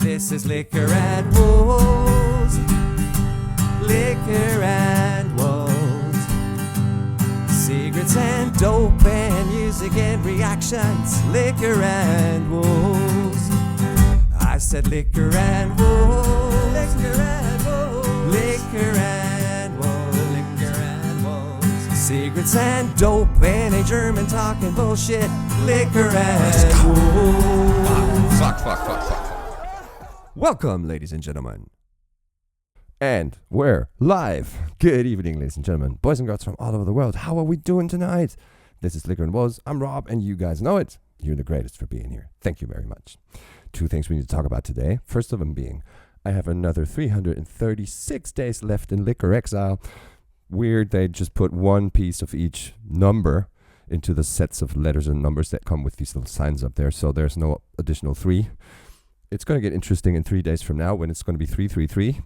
This is Liquor and Wolves. Liquor and Wolves. Secrets and dope and music and reactions. Liquor and Wolves. I said Liquor and Wolves. Liquor and Wolves. Liquor and Wolves. Liquor and Wolves. Secrets and dope and a German talking bullshit. Liquor and Wolves. Fuck. Welcome, ladies and gentlemen. And we're live. Good evening, ladies and gentlemen, boys and girls from all over the world. How are we doing tonight? This is Liquor and Wolves. I'm Rob, and you guys know it. You're the greatest for being here. Thank you very much. Two things we need to talk about today. First of them being, I have another 336 days left in Liquor Exile. Weird, they just put one piece of each number into the sets of letters and numbers that come with these little signs up there, so there's no additional 3. It's going to get interesting in 3 days from now when it's going to be 333.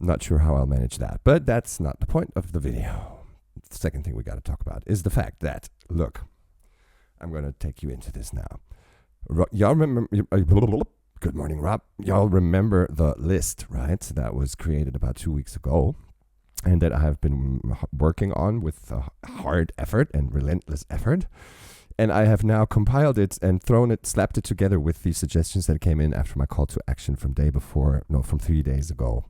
I'm not sure how I'll manage that, but that's not the point of the video. The second thing we got to talk about is the fact that, look, I'm going to take you into this now. Y'all remember, good morning, Rob. Y'all remember the list, right? That was created about 2 weeks ago and that I have been working on with hard effort and relentless effort. And I have now compiled it and slapped it together with the suggestions that came in after my call to action from 3 days ago.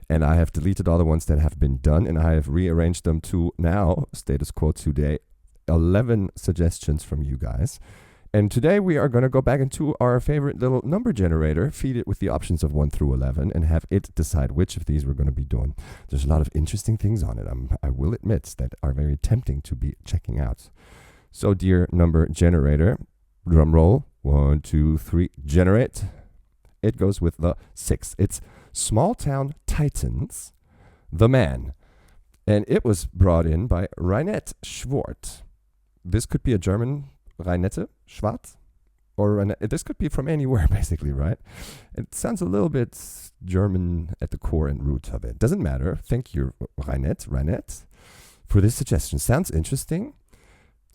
And I have deleted all the ones that have been done, and I have rearranged them to now, status quo today, 11 suggestions from you guys. And today we are going to go back into our favorite little number generator, feed it with the options of 1 through 11, and have it decide which of these we're going to be doing. There's a lot of interesting things on it, I will admit, that are very tempting to be checking out. So, dear number generator, drum roll, 1, 2, 3, generate. It goes with the 6. It's Small Town Titans, The Man. And it was brought in by Reinette Schwartz. This could be a German Reinette Schwartz. Or Reinette. This could be from anywhere, basically, right? It sounds a little bit German at the core and root of it. Doesn't matter. Thank you, Reinette, for this suggestion. Sounds interesting.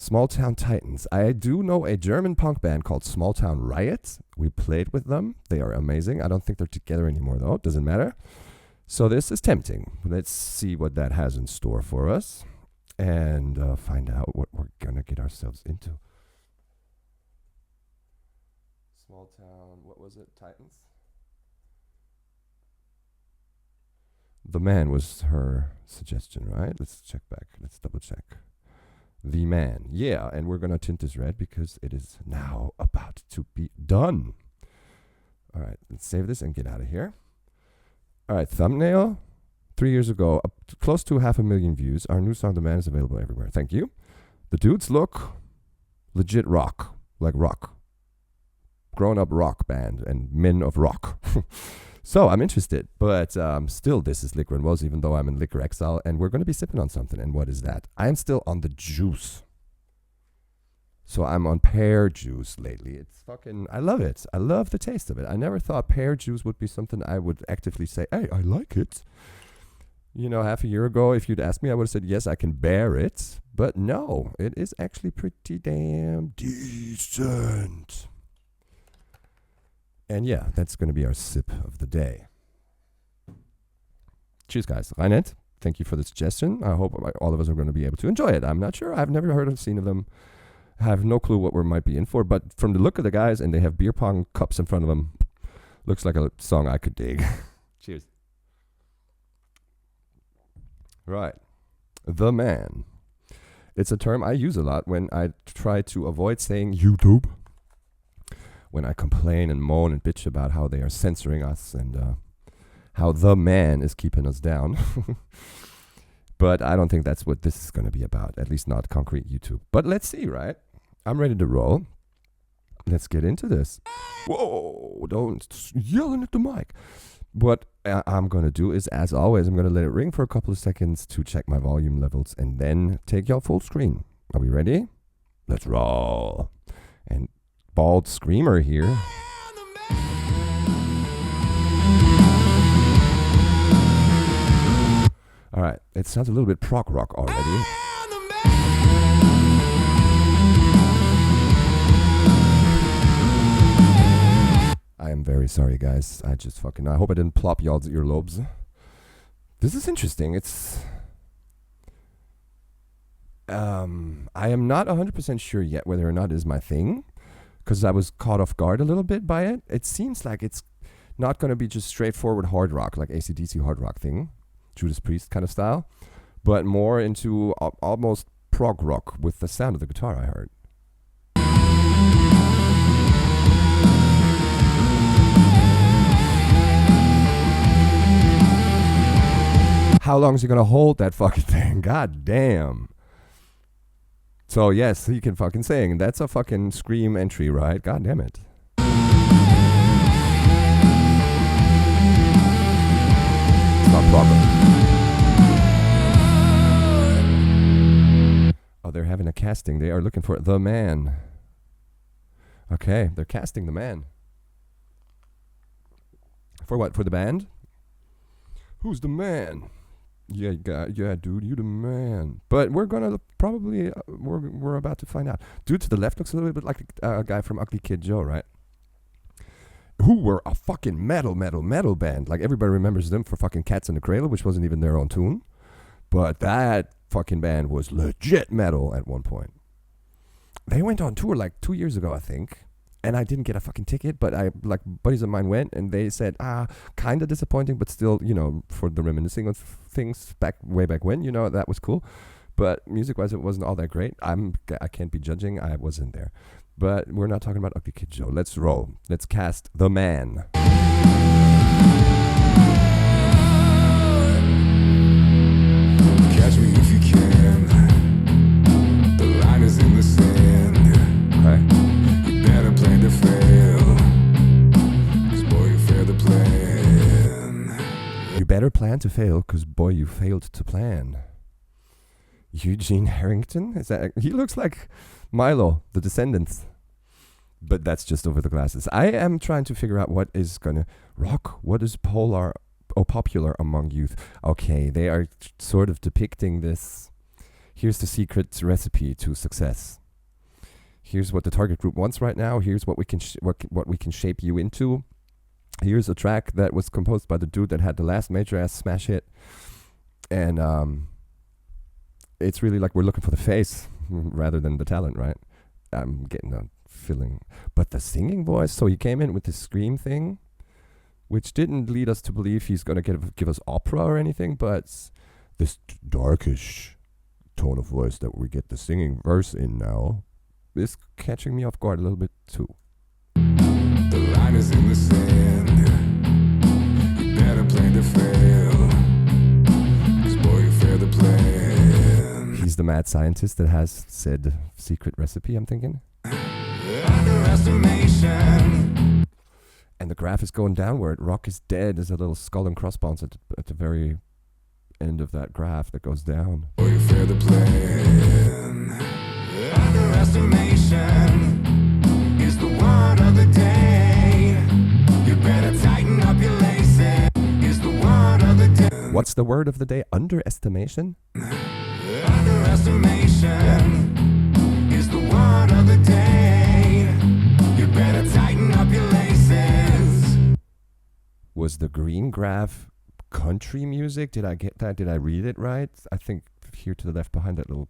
Small Town Titans. I do know a German punk band called Small Town Riot. We played with them. They are amazing. I don't think they're together anymore, though. Doesn't matter. So this is tempting. Let's see what that has in store for us and find out what we're going to get ourselves into. Small Town, what was it? Titans? The Man was her suggestion, right? Let's check back. Let's double check. The Man. Yeah, and we're going to tint this red because it is now about to be done. All right, let's save this and get out of here. All right, thumbnail. 3 years ago, close to 500,000 views. Our new song, The Man, is available everywhere. Thank you. The dudes look legit rock, like rock. Grown-up rock band and men of rock. So I'm interested, but still, this is Liquor and Wolves, even though I'm in Liquor Exile, and we're going to be sipping on something. And what is that? I am still on the juice. So I'm on pear juice lately. It's fucking, I love it. I love the taste of it. I never thought pear juice would be something I would actively say, hey, I like it. You know, half a year ago, if you'd asked me, I would have said, yes, I can bear it. But no, it is actually pretty damn decent. And yeah, that's going to be our sip of the day. Cheers, guys. Reinette, thank you for the suggestion. I hope all of us are going to be able to enjoy it. I'm not sure. I've never heard or seen of them. I have no clue what we might be in for. But from the look of the guys, and they have beer pong cups in front of them, looks like a song I could dig. Cheers. Right. The Man. It's a term I use a lot when I try to avoid saying YouTube. When I complain and moan and bitch about how they are censoring us and how the man is keeping us down. But I don't think that's what this is going to be about, at least not concrete YouTube. But let's see, right? I'm ready to roll. Let's get into this. Whoa, don't yelling at the mic. What I'm going to do is, as always, I'm going to let it ring for a couple of seconds to check my volume levels and then take y'all full screen. Are we ready? Let's roll. And bald screamer here. All right, it sounds a little bit prog rock already. I I am very sorry, guys. I hope I didn't plop y'all's earlobes. This is interesting. I am not 100% sure yet whether or not it is my thing, because I was caught off guard a little bit by it. It seems like it's not going to be just straightforward hard rock, like AC/DC hard rock thing, Judas Priest kind of style, but more into almost prog rock with the sound of the guitar I heard. How long is he going to hold that fucking thing? God damn. So yes, he can fucking sing. That's a fucking Scream entry, right? God damn it. It's not proper. Oh, they're having a casting. They are looking for the man. Okay, they're casting the man. For what? For the band? Who's the man? Yeah, dude, you the man. But we're gonna probably we're about to find out. Dude to the left looks a little bit like a guy from Ugly Kid Joe, right? Who were a fucking metal band. Like everybody remembers them for fucking Cats in the Cradle, which wasn't even their own tune. But that fucking band was legit metal at one point. They went on tour like 2 years ago, I think. And I didn't get a fucking ticket, but buddies of mine went, and they said, kind of disappointing, but still, for the reminiscing of things way back when, that was cool. But music-wise, it wasn't all that great. I can't be judging. I wasn't there. But we're not talking about Ugly Kid Joe. Let's roll. Let's cast the man. Catch me if you can. The line is in the sand. Okay. Plan to fail, 'cause boy you failed to plan. You better plan to fail, 'cause boy you failed to plan. Eugene Harrington? He looks like Milo, the Descendants. But that's just over the glasses. I am trying to figure out what is gonna rock, what is popular among youth. Okay, they are sort of depicting this. Here's the secret recipe to success. Here's what the target group wants right now. Here's what we can what we can shape you into. Here's a track that was composed by the dude that had the last major ass smash hit, and it's really like we're looking for the face rather than the talent, right? I'm getting a feeling, but the singing voice. So he came in with this scream thing, which didn't lead us to believe he's gonna give us opera or anything, but this darkish tone of voice that we get the singing verse in now is catching me off guard a little bit too. The line is in the sand. You better plan to fail, 'cause boy you failed to plan. He's the mad scientist that has said secret recipe, I'm thinking. Underestimation. And the graph is going downward. Rock is dead. There's a little skull and crossbones at the very end of that graph that goes down. Boy you failed to plan. Underestimation is the word of the day. You better tighten up your laces. Is the word of the day. What's the word of the day? Underestimation? Underestimation is the word of the day. You better tighten up your laces. Was the green graph country music? Did I get that? Did I read it right? I think here to the left behind that little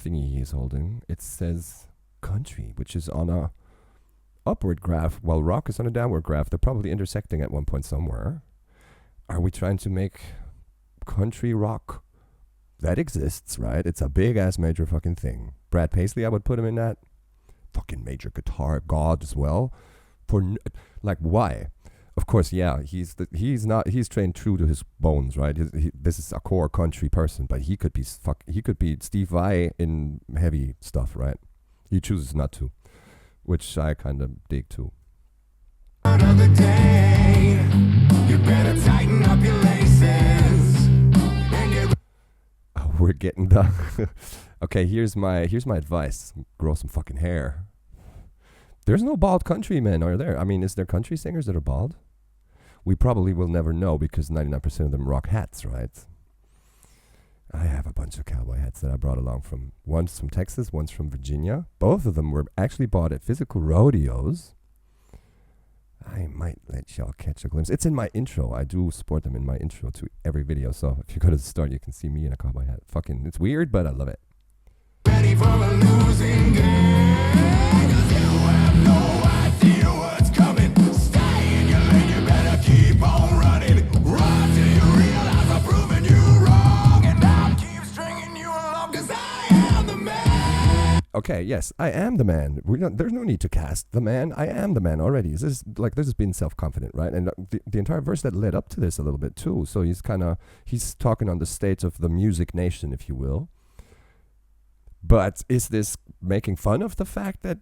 thingy he's holding, it says country, which is on a upward graph while rock is on a downward graph. They're probably intersecting at one point somewhere. Are we trying to make country rock? That exists, right? It's a big ass major fucking thing. Brad Paisley, I would put him in that. Fucking major guitar god as well. Why? Of course, yeah, he's trained true to his bones, right? This is a core country person, but he could be Steve Vai in heavy stuff, right? He chooses not to, which I kind of dig too. Another day, you better tighten up your laces. Oh, we're getting done. Okay, here's my advice: grow some fucking hair. There's no bald countrymen, are there? I mean, is there country singers that are bald? We probably will never know because 99% of them rock hats, right? I have a bunch of cowboy hats that I brought along one's from Texas, one's from Virginia. Both of them were actually bought at physical rodeos. I might let y'all catch a glimpse. It's in my intro. I do sport them in my intro to every video. So if you go to the start, you can see me in a cowboy hat. Fucking, it's weird, but I love it. Ready for a losing game, 'cause you have no idea what's coming. Stay in your lane, you better keep on running. Run till you realize I've proven you wrong, and I'll keep stringing you along, 'cause I am the man. Okay, yes, I am the man. There's no need to cast the man. I am the man already. This is being self-confident, right? And the entire verse that led up to this a little bit too. So he's talking on the state of the music nation, if you will. But is this making fun of the fact that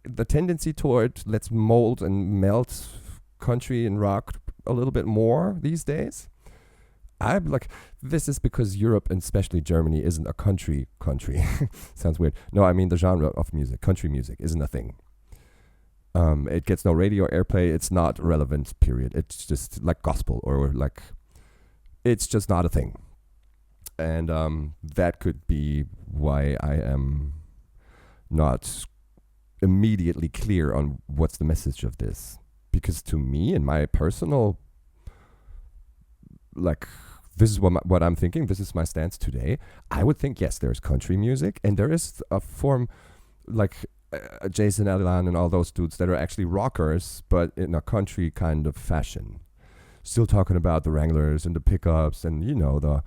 the tendency toward let's mold and melt country and rock a little bit more these days? I'm like, this is because Europe and especially Germany isn't a country. Sounds weird. No, I mean the genre of music. Country music isn't a thing. It gets no radio airplay. It's not relevant, period. It's just like gospel or like, it's just not a thing. And that could be why I am not immediately clear on what's the message of this. Because to me, in my personal, like, this is what I'm thinking. This is my stance today. I would think, yes, there's country music. And there is a form like Jason Allen and all those dudes that are actually rockers, but in a country kind of fashion. Still talking about the Wranglers and the pickups and, you know, the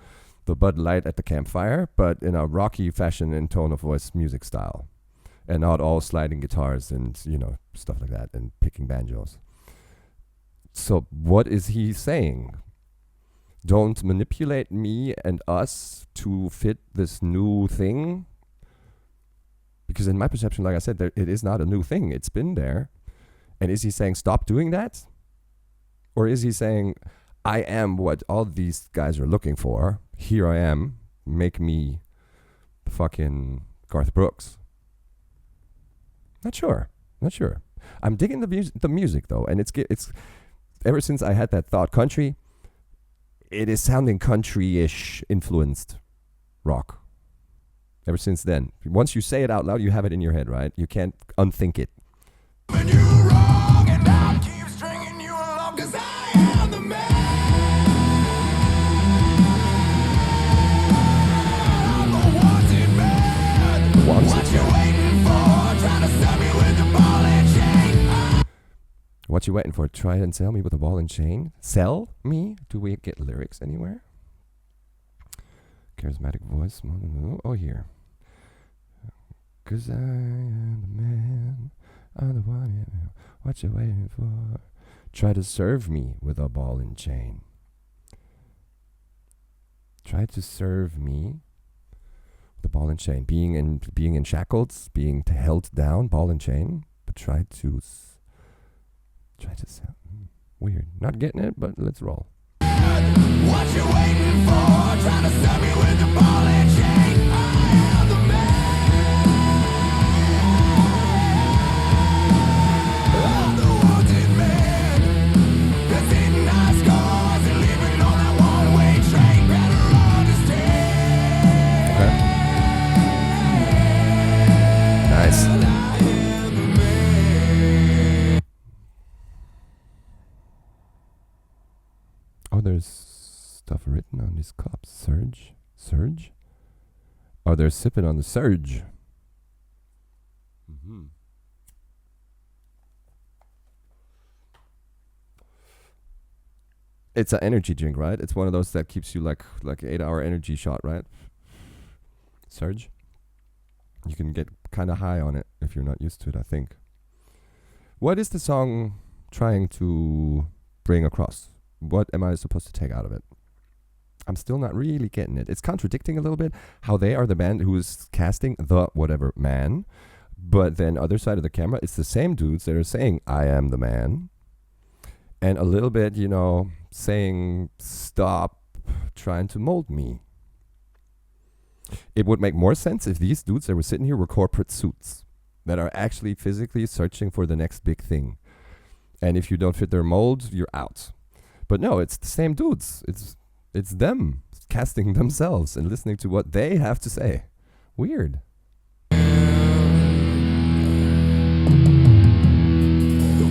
Bud Light at the campfire, but in a rocky fashion and tone of voice music style. And not all sliding guitars and, you know, stuff like that and picking banjos. So what is he saying? Don't manipulate me and us to fit this new thing. Because in my perception, like I said, it is not a new thing. It's been there. And is he saying stop doing that? Or is he saying I am what all these guys are looking for? Here I am. Make me fucking Garth Brooks. Not sure. I'm digging the music though, and it's ever since I had that thought, country, it is sounding country-ish influenced rock. Ever since then, once you say it out loud, you have it in your head, right? You can't unthink it. When you're wrong, and I'll keep stringing you along, 'cause I am the man. I'm the wanted man. What you waiting for? Trying to sell me with the ball and chain. What you waiting for? Try and sell me with a ball and chain? Sell me? Do we get lyrics anywhere? Charismatic voice. Oh, here. 'Cause I am the man. I'm the one. What you waiting for? Try to serve me with a ball and chain. Try to serve me with a ball and chain. Being in shackles, being held down, ball and chain. But try to sell. Weird. Not getting it, but let's roll. What you waiting for? Trying to sell me with the ball and chain. I am the man. I'm the wanted man. That's hitting high scores and leaving on that one-way train. Better understand. Okay. Nice. I am the man. Oh, there's stuff written on these cups. Surge? Oh, they're sipping on the surge. Mm-hmm. It's an energy drink, right? It's one of those that keeps you like 8-hour energy shot, right? Surge. You can get kind of high on it if you're not used to it, I think. What is the song trying to bring across? What am I supposed to take out of it? I'm still not really getting it. It's contradicting a little bit how they are the band who is casting the whatever man. But then other side of the camera, it's the same dudes that are saying, I am the man. And a little bit, you know, saying, stop trying to mold me. It would make more sense if these dudes that were sitting here were corporate suits that are actually physically searching for the next big thing. And if you don't fit their mold, you're out. But no, it's the same dudes. It's them casting themselves and listening to what they have to say. Weird. The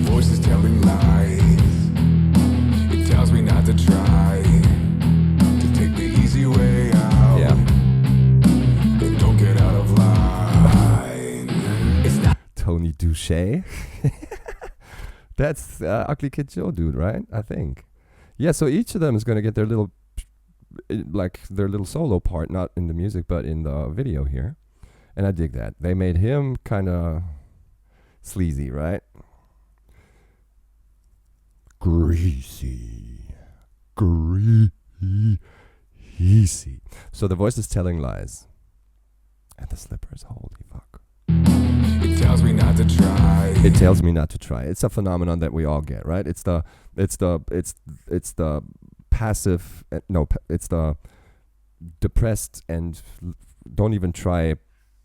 voice is telling lies. Douche. That's Ugly Kid Joe dude, right? I think. Yeah, so each of them is going to get their little, like, their little solo part, not in the music, but in the video here. And I dig that. They made him kind of sleazy, right? Greasy. Greasy. So the voice is telling lies. And the slippers, holy fuck. It tells me not to try. It tells me not to try. It's a phenomenon that we all get, right? It's the passive, it's the depressed and don't even try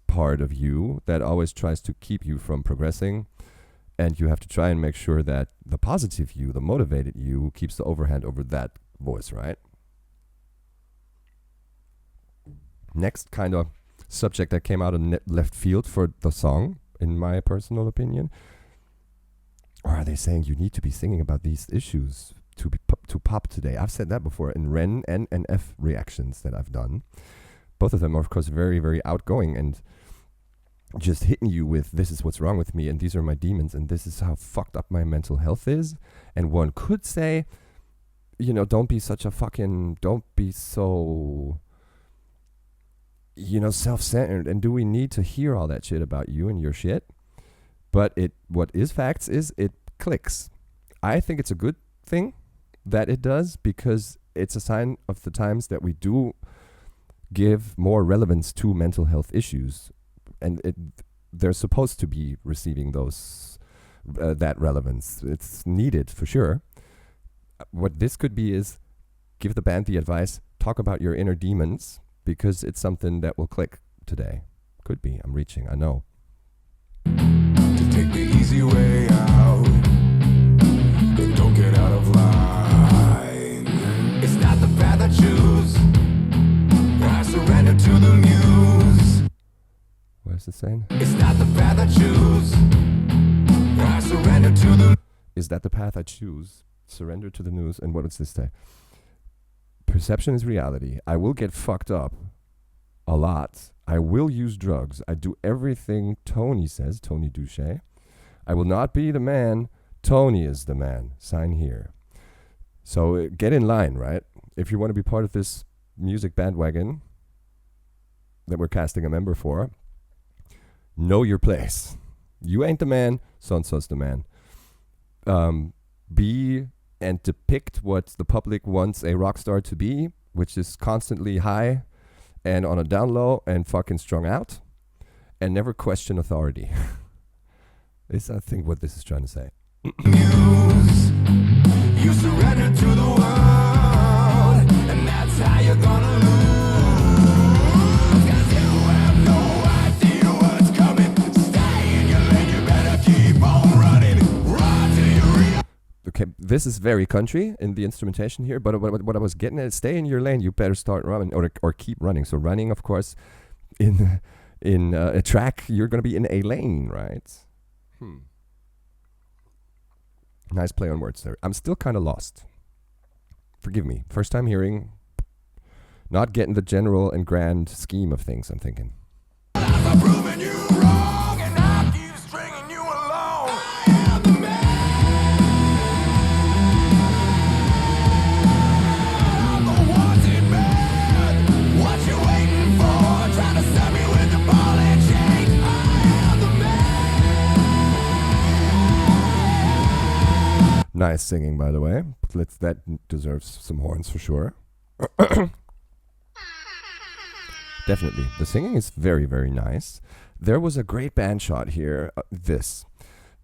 part of you that always tries to keep you from progressing. And you have to try and make sure that the positive you, the motivated you, keeps the overhand over that voice, right? Next kind of subject that came out of left field for the song, in my personal opinion. Or are they saying you need to be singing about these issues to pop today? I've said that before in Ren and NF reactions that I've done. Both of them are, of course, very, very outgoing and just hitting you with, this is what's wrong with me, and these are my demons, and this is how fucked up my mental health is. And one could say, you know, don't be so, you know, self-centered, and do we need to hear all that shit about you and your shit? But what is facts is it clicks. I think it's a good thing that it does, because it's a sign of the times that we do give more relevance to mental health issues, and they're supposed to be receiving those that relevance. It's needed for sure. What this could be is give the band the advice, talk about your inner demons, because it's something that will click today. Could be. I'm reaching, I know. To take the easy way out, and don't get out of line. It's not the path I choose. I surrender to the muse. What is it saying? It's not the path I choose. I surrender to the. Is that the path I choose? Surrender to the news. And what does this say? Perception is reality. I will get fucked up a lot. I will use drugs. I do everything Tony says, Tony Douche. I will not be the man. Tony is the man. Sign here. So get in line, right? If you want to be part of this music bandwagon that we're casting a member for, know your place. You ain't the man, so-and-so's the man. Be and depict what the public wants a rock star to be, which is constantly high and on a down low and fucking strung out, and never question authority. Is I think what this is trying to say. Muse. You surrender to the world, and that's how you're gonna lose. 'Cause you have no idea what's coming. Stay in your lane, you better keep on running. Run till you realize. Okay, this is very country in the instrumentation here, but what I was getting at is stay in your lane, you better start running or keep running. So running, of course, in a track, you're going to be in a lane, right? Nice play on words there. I'm still kind of lost. Forgive me. First time hearing, not getting the general and grand scheme of things, I'm thinking. I'm proving you wrong, and I keep stringing you along. I am the man. I'm the wanted man. What you waiting for? Trying to stab me with the ball and chain. I am the man. Nice singing, by the way. That deserves some horns for sure. Definitely. The singing is very, very nice. There was a great band shot here.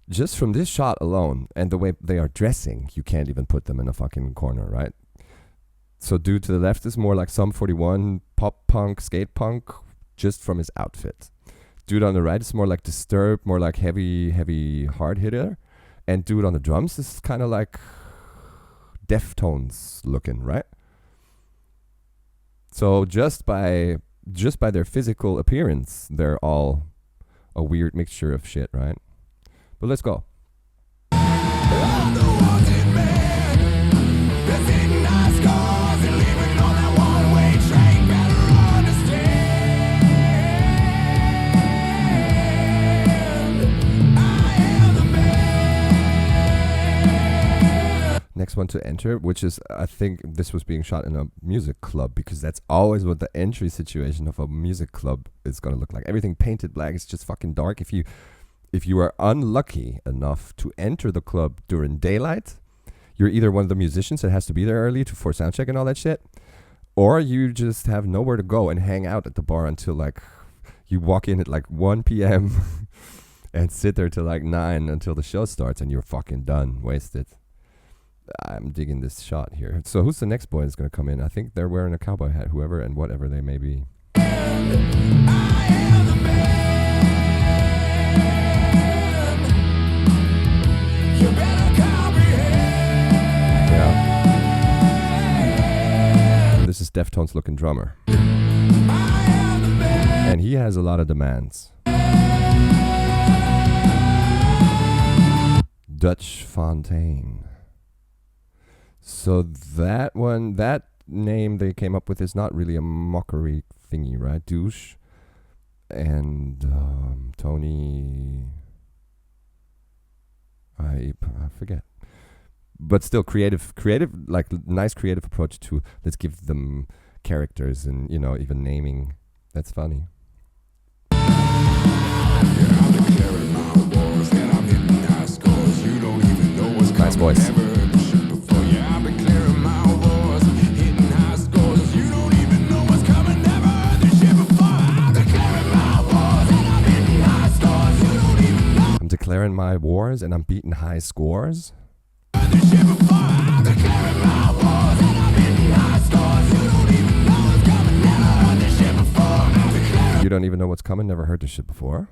Just from this shot alone and the way they are dressing, you can't even put them in a fucking corner, right? So dude to the left is more like Sum 41, pop punk, skate punk, just from his outfit. Dude on the right is more like Disturbed, more like heavy, heavy hard hitter. And dude on the drums is kind of like Deftones looking, right? So just by their physical appearance, they're all a weird mixture of shit, right? But let's go. I'm the wanted man. That's hitting our scars and leaving on that one-way train. Better understand. I next one to enter, which is, I think this was being shot in a music club, because that's always what the entry situation of a music club is going to look like. Everything painted black. It's just fucking dark. If you are unlucky enough to enter the club during daylight, you're either one of the musicians that has to be there early for sound check and all that shit, or you just have nowhere to go and hang out at the bar until like you walk in at like 1 p.m. and sit there till like 9 until the show starts, and you're fucking done, wasted. I'm digging this shot here. So who's the next boy that's going to come in? I think they're wearing a cowboy hat, whoever and whatever they may be. Yeah. This is Deftones looking drummer. And he has a lot of demands. Dutch Fontaine. So that one, that name they came up with is not really a mockery thingy, right? Douche and Tony, I forget. But still creative, like nice creative approach to let's give them characters and, you know, even naming. That's funny. Nice voice. I'm declaring my wars and I'm beating high scores. You don't even know what's coming, never heard this shit before.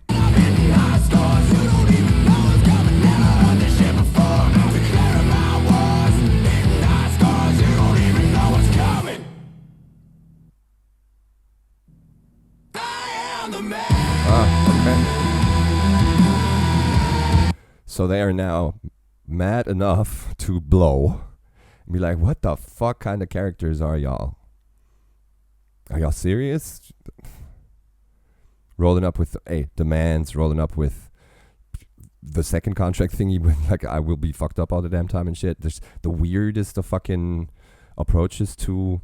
Okay. So they are now mad enough to blow and be like, what the fuck kind of characters are y'all? Are y'all serious? Rolling up with demands, rolling up with the second contract thingy, with like I will be fucked up all the damn time and shit. There's the weirdest of fucking approaches to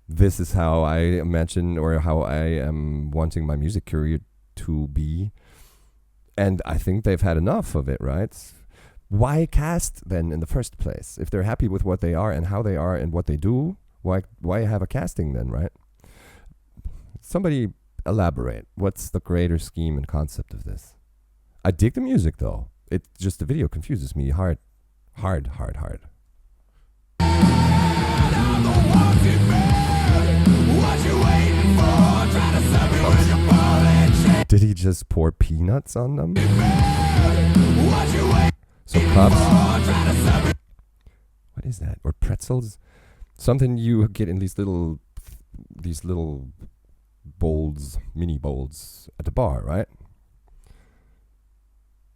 this is how I imagine or how I am wanting my music career to be. And I think they've had enough of it, right? Why cast then in the first place? If they're happy with what they are and how they are and what they do, why have a casting then, right? Somebody elaborate. What's the greater scheme and concept of this? I dig the music though. It just, the video confuses me hard. Did he just pour peanuts on them? So cups. What is that? Or pretzels? Something you get in these little bowls, mini bowls at the bar, right?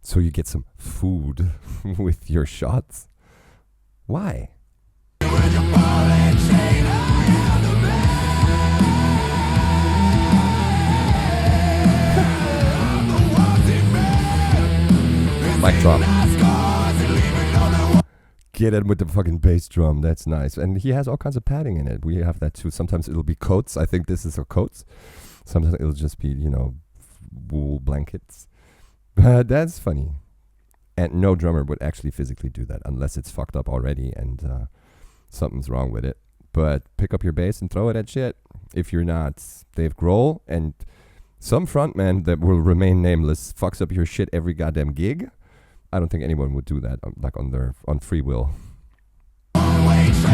So you get some food with your shots. Why? Mic drop. Get it with the fucking bass drum. That's nice. And he has all kinds of padding in it. We have that too. Sometimes it'll be coats. I think this is a coats. Sometimes it'll just be, wool blankets. But that's funny. And no drummer would actually physically do that unless it's fucked up already and something's wrong with it. But pick up your bass and throw it at shit. If you're not Dave Grohl and some frontman that will remain nameless fucks up your shit every goddamn gig, I don't think anyone would do that on free will. Nice.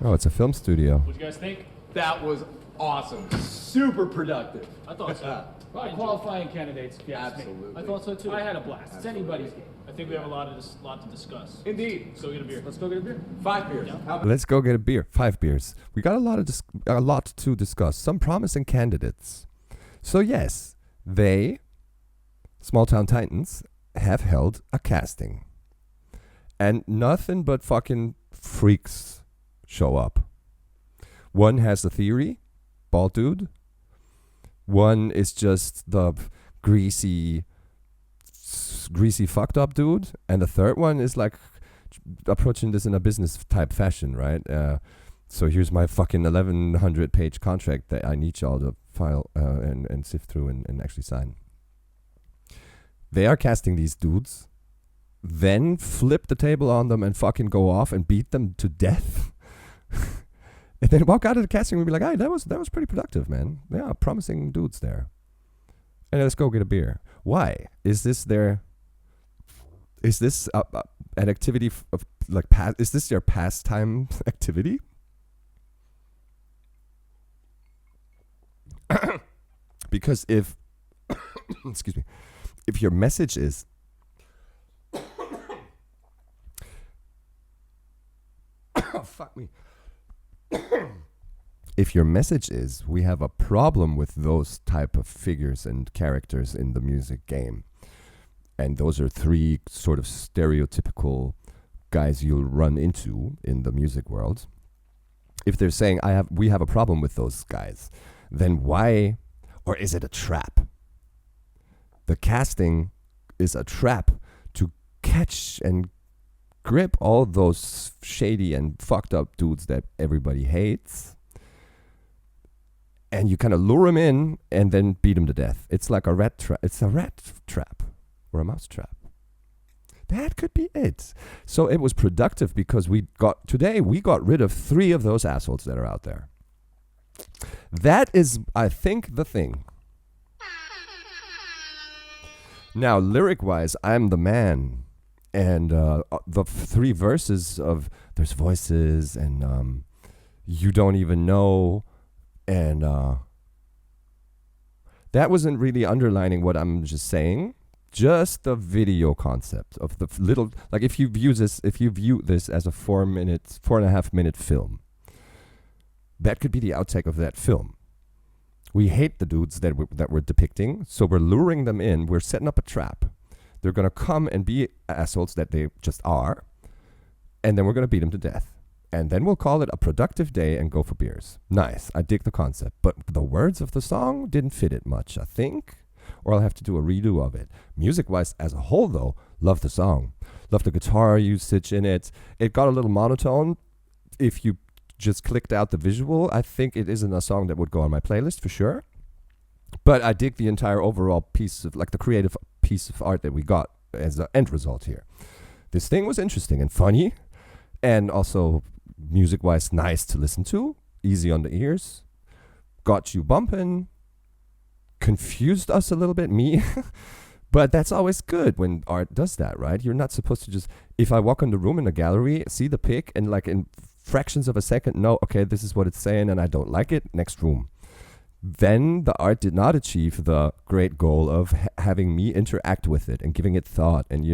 Oh, it's a film studio. What do you guys think? That was awesome. Super productive. I thought so. Qualifying candidates, if you ask me. Absolutely. I thought so too. I had a blast. Absolutely. It's anybody's game. I think we have a lot to discuss. Indeed. Let's go get a beer. Let's go get a beer. 5 beers. Yeah. How about Let's go get a beer. 5 beers. We got a lot to discuss. Some promising candidates. So yes, they, Small Town Titans, have held a casting. And nothing but fucking freaks show up. One has a theory, bald dude. One is just the greasy fucked up dude. And the third one is like approaching this in a business type fashion, right? So here's my fucking 1,100 page contract that I need y'all to file and sift through and actually sign. They are casting these dudes, then flip the table on them and fucking go off and beat them to death. And then walk out of the casting room and be like, hey, that was pretty productive, man. Yeah, promising dudes there. And let's go get a beer. Why? Is this an activity of like is this their pastime activity? Because if excuse me, if your message is oh, fuck me. If your message is we have a problem with those type of figures and characters in the music game, and those are three sort of stereotypical guys you'll run into in the music world. If they're saying we have a problem with those guys, then why, or is it a trap? The casting is a trap to catch and grip all those shady and fucked up dudes that everybody hates. And you kind of lure them in and then beat them to death. It's like a rat trap. It's a rat trap or a mouse trap. That could be it. So it was productive because we got rid of 3 of those assholes that are out there. That is, I think, the thing. Now, lyric-wise, I'm the man. And the 3 verses of there's voices and you don't even know. And that wasn't really underlining what I'm just saying. Just the video concept of the little, like if you view this as a 4.5 minute film, that could be the outtake of that film. We hate the dudes that we're depicting, so we're luring them in. We're setting up a trap. They're going to come and be assholes that they just are, and then we're going to beat them to death. And then we'll call it a productive day and go for beers. Nice. I dig the concept. But the words of the song didn't fit it much, I think. Or I'll have to do a redo of it. Music-wise, as a whole, though, love the song. Love the guitar usage in it. It got a little monotone. If you just clicked out the visual, I think it isn't a song that would go on my playlist for sure. But I dig the entire overall piece of, like the creative piece of art that we got as the end result here. This thing was interesting and funny. And also, music-wise, nice to listen to. Easy on the ears. Got you bumping. Confused us a little bit, me. But that's always good when art does that, right? You're not supposed to just, if I walk in the room in the gallery, see the pic, and like in fractions of a second, know, okay, this is what it's saying, and I don't like it, next room. Then the art did not achieve the great goal of having me interact with it and giving it thought and,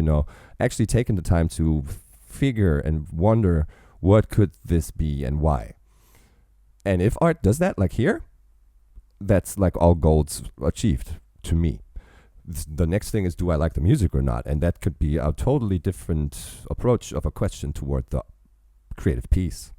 actually taking the time to figure and wonder what could this be and why. And if art does that, like here, that's like all goals achieved to me. The next thing is, do I like the music or not? And that could be a totally different approach of a question toward the creative piece.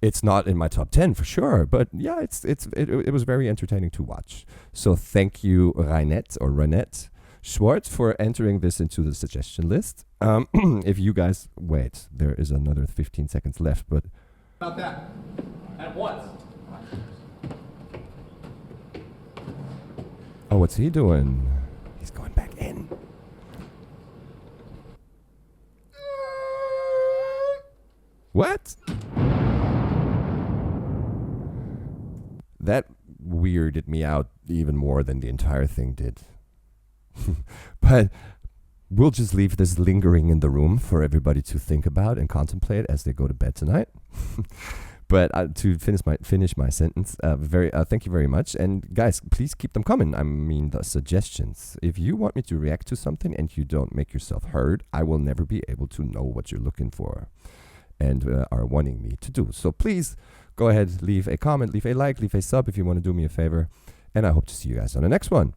It's not in my top 10 for sure, but yeah, it was very entertaining to watch. So thank you, Renette Schwartz, for entering this into the suggestion list. If you guys wait, there is another 15 seconds left, but About that. At once. oh, what's he doing? He's going back in. What? That weirded me out even more than the entire thing did. But we'll just leave this lingering in the room for everybody to think about and contemplate as they go to bed tonight. But to finish my sentence, thank you very much. And guys, please keep them coming. I mean, the suggestions. If you want me to react to something and you don't make yourself heard, I will never be able to know what you're looking for and are wanting me to do. So please go ahead, leave a comment, leave a like, leave a sub if you want to do me a favor. And I hope to see you guys on the next one.